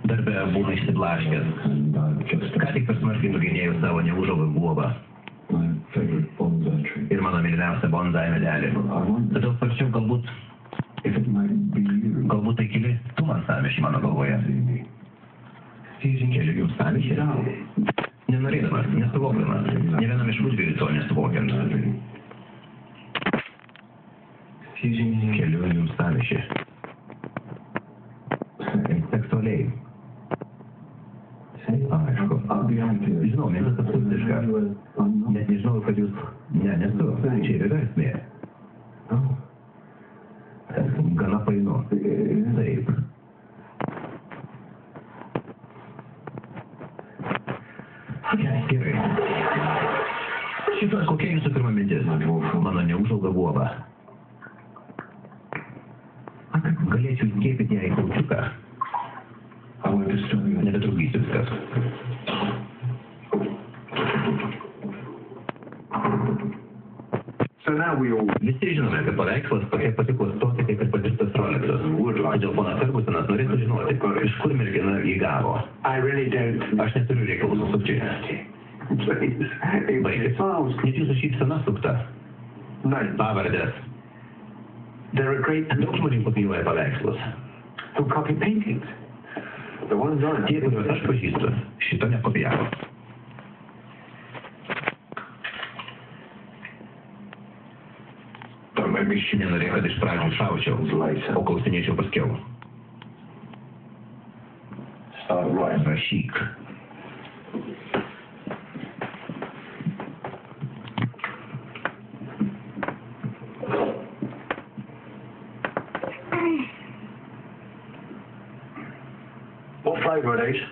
Darbe būna išsiblaškęs. Ką tik per smarkiai nugenėjau savo neužaugą guobą. Ir mano mylimiausia bonsai medelį. Todėl svarčiau, galbūt tai keli tu man sąmyšį mano galvoje. Keliu jums sąmyšį? Nenorėdamas, nesuvokdamas, ne vienam iš mūsų to nesuvokiant. Keliu jums sąmyšį. Seksualiai. Aišku. Žinau, mintis absurdiška. Net nežinau, kad jūs... Nesu. Čia ir yra esmė. Gana painu. Taip. Gerai. Kokia jūsų pirma mintis? Mano neužauga guoba. Galėčiau įskiepyti ją į kaučiuką. Nebetrukdysiu viskas. Visi žinome, kad paveikslas tokia pati klastotė, kaip ir patirtas Rolexas. Todėl ponas Fergusonas norėtų žinoti, iš kur mergina jį gavo. Aš neturiu reikalų su sukčiais. Baigis. Net jūsų šypsena sukta. Pavardės. Daug žmonių kopijuoja paveikslus. Tie, kuriuos aš pažįstu, šito nekopijavo. Nenorėjau, kad iš pradžių šaučiau, o klausinėčiau paskiau. Rašyk.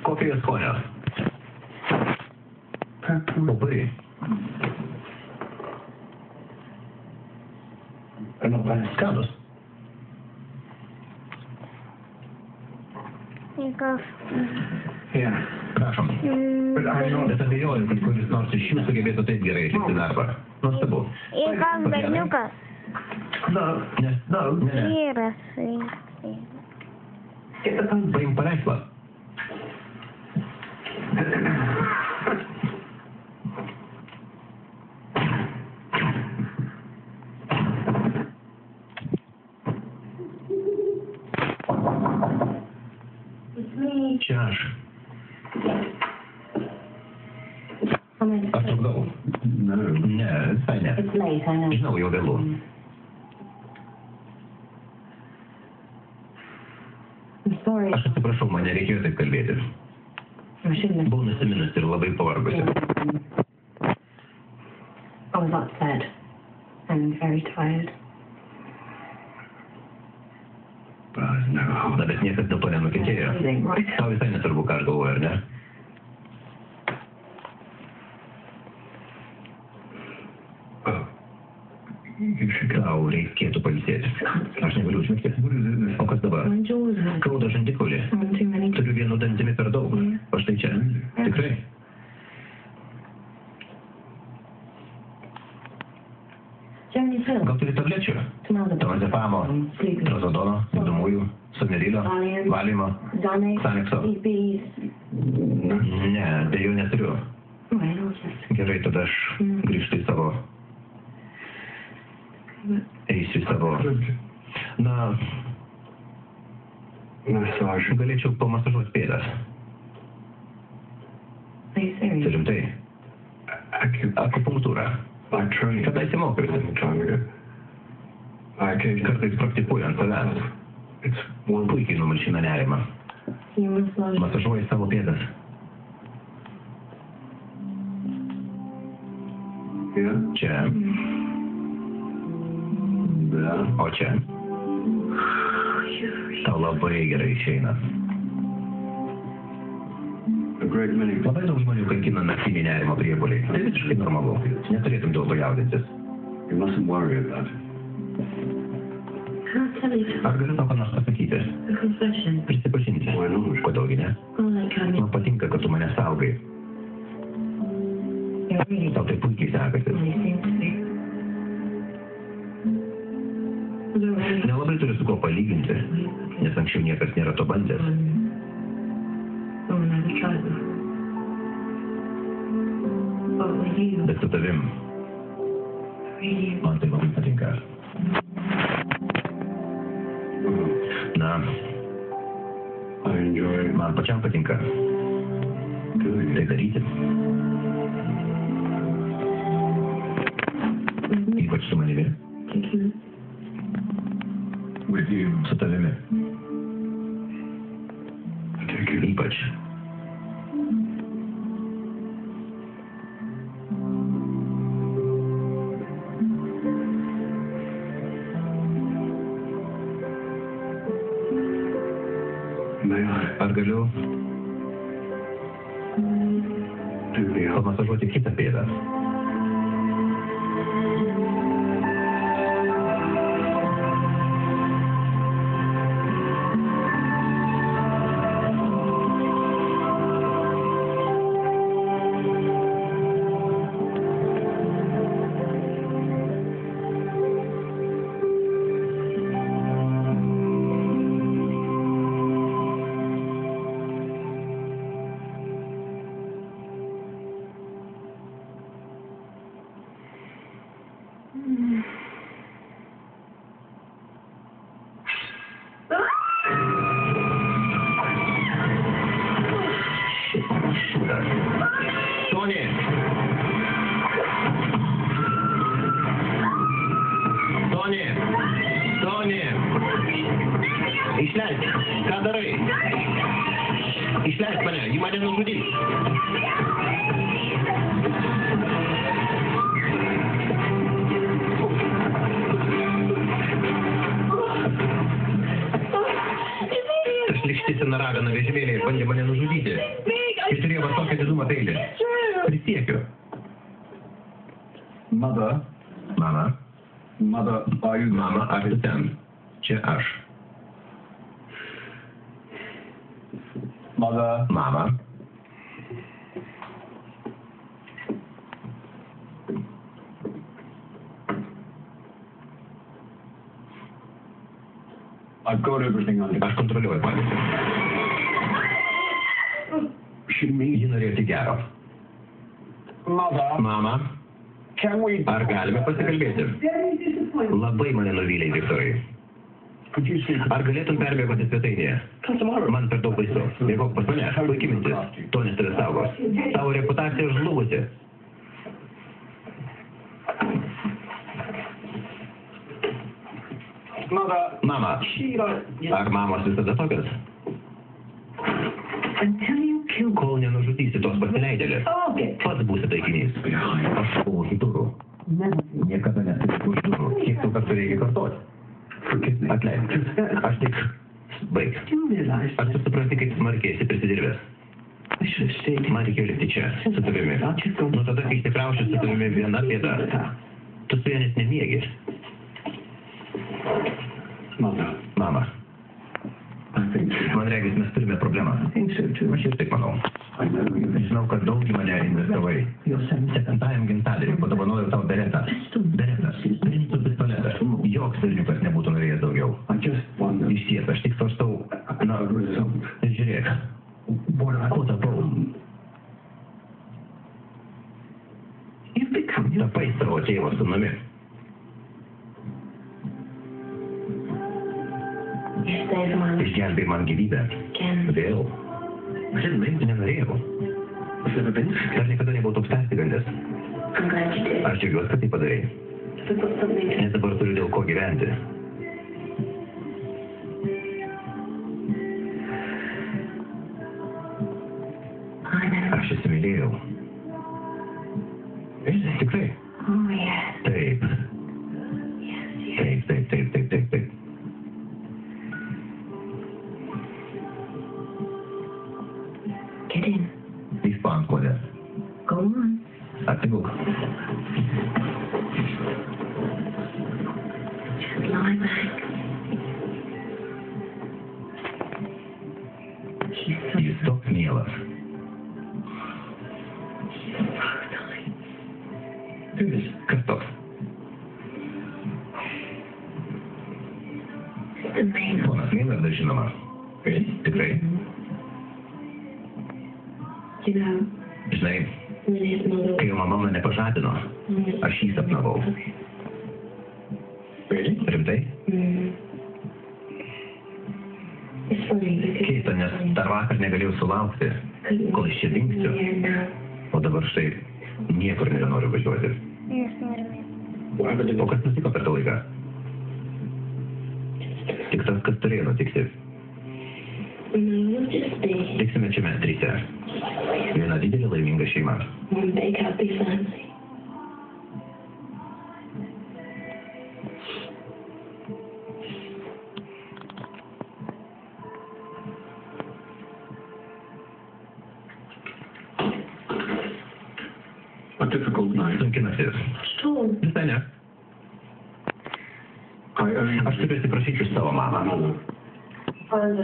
Kokio jos skonio? Opai. Skanus. Prašom. Bet abejoju, kad kuris nors iš jų sugebėtų taip gerai atlikti darbą. Nuostabu. Ir gal berniukas? Ne. Vyras. Paimk paveikslą. Čia aš. Ar trukdau? Ne, visai ne. Žinau, jau vėlu. Aš atsiprašau, man nereikėjo taip kalbėti. Buvau nusiminusi ir labai pavargusi. Na, bet niekas dėl to nenukentėjo. Tau visai nesvarbu, ką aš galvoju, ar ne? Tau reikėtų pailsėti. Aš negaliu užmigti. O kas dabar? Skauda žandikaulį. Turiu vienu dantimi per daug. O štai čia. Tikrai? Gal turi tablečių? Temazepamo, trazodono, migdomųjų, somerilio, valymo, sanekso. Ne, dėl jų neturiu. Gerai, tada aš grįžtu į savo... Eisiu į savo... Na... Galėčiau pamasažuoti pėdas. Tai rimtai. Akupunktūra. Kadaise mokiausi. Kartais praktikuoju ant savęs. Puikiai numalšina nerimą. Masažuoji savo pėdas. Čia. O čia. Tau labai gerai išeina. Labai daug žmonių kankina naktinį nerimo priepuolį. Tai visiškai normalu. Neturėtum dėl to jaudintis. Ar galiu tau ką nors pasakyti? Prisipažinti. Kodėlgi ne? Man patinka, kad tu mane saugai. Tau tai puikiai sekasi. Nelabai turiu su ko palyginti, nes anksčiau niekas nėra to bandęs. Bet su tavim man tai labai patinka. Na, man pačiam patinka tai daryti. Ypač su manimi. Su tavimi. Ypač. Ar galiu pamasažuoti kitą pėdą? Išleisk, ką darai? Išleisk mane, ji mane nužudys. Tas šlykšti senaragana vežimėliai bandė mane nužudyti. Jis turėjo va tokią didumą peilį. Prisiekiu. Mama, ar tu ten? Čia aš. Mama. Aš kontroliuoju padėtį. Ji norėjo tik gero. Mama, ar galime pasikalbėti? Labai mane nuvylė, Viktorai. Ar galėtum permiegoti svetainėje? Man per daug baisu. Miegok pas mane, puikiai mintis. Tonis tave saugos. Tavo reputacija žlugusi. Mama, ar mamos visada tokios? Kol nenužudysi tos pasileidėlės, pats būsi taikinys. Aš buvau už durų. Niekada nesu už durų. Kiek tu kartų reikia kartoti? Atleisk. Aš tik... Baig. Ar tu supranti, kaip smarkiai esi prisidirbęs? Man reikėjo likti čia, su tavimi. Nuo tada, kai įsikraušiu su tavimi viena pėda, tu su ja net nemiegi. Mama. Man regis, mes turime problemą. Aš ir taip manau. Žinau, kad daug į mane investavai. 7-ajam gimtadieniui padovanojau tau beretą. Beretas. Princų pistoletą. Joks velniukas nebūtų norėjęs daugiau. Išties, aš tik svarstau. Na, žiūrėk. Ko tapau? Tapai savo tėvo sūnumi. Išgelbėjai man gyvybę. Vėl. Nenorėjau. Dar niekada nebuvau toks persigandęs. Aš džiaugiuosi, kad tai padarai. Nes dabar turiu dėl ko gyventi. Aš įsimylėjau. Tikrai? Taip. Taip. Įspa ant kodės. Atsigulk. Jis toks mielas. Kas toks? Ponas Meilardas, žinoma. Tikrai? Žinai, Kai mama mane pažadino, aš jį sapnavau. Rimtai? Keista, nes dar vakar negalėjau sulaukti, kol iš čia dingsiu. O dabar štai niekur nenoriu važiuoti. Jis nori. O kas nutiko per tą laiką? Tik tas, kas turėjo nutikti. Liksime čia mes tryse. Viena didelė laiminga šeima. Sunki naktis. Visai ne. Aš turiu atsiprašyti už savo mamą.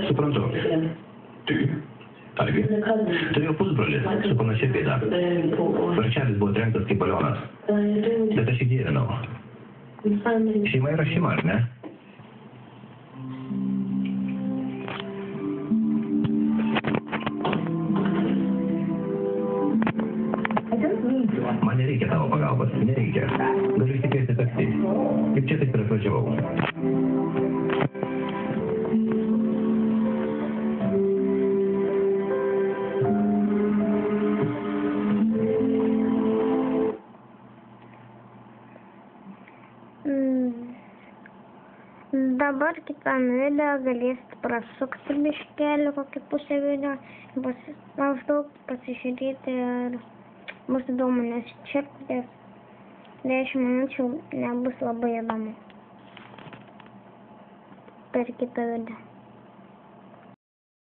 Suprantu. Argi? Turėjau pusbrolį su panašia bėda. Varčelis buvo trenktas kaip balionas. Bet aš jį dievinau. Šeima yra šeima, ar ne? Man nereikia tavo pagalbos, nereikia. Galiu išsikviesti taksi. Kaip čia taip ir atvažiavau. Dabar kitam video galėsit prasukti biškelį kokį pusę video, maždaug pasižiūrėti ir bus įdomu, nes čia 10 minučių nebus labai įdomu per kitą video.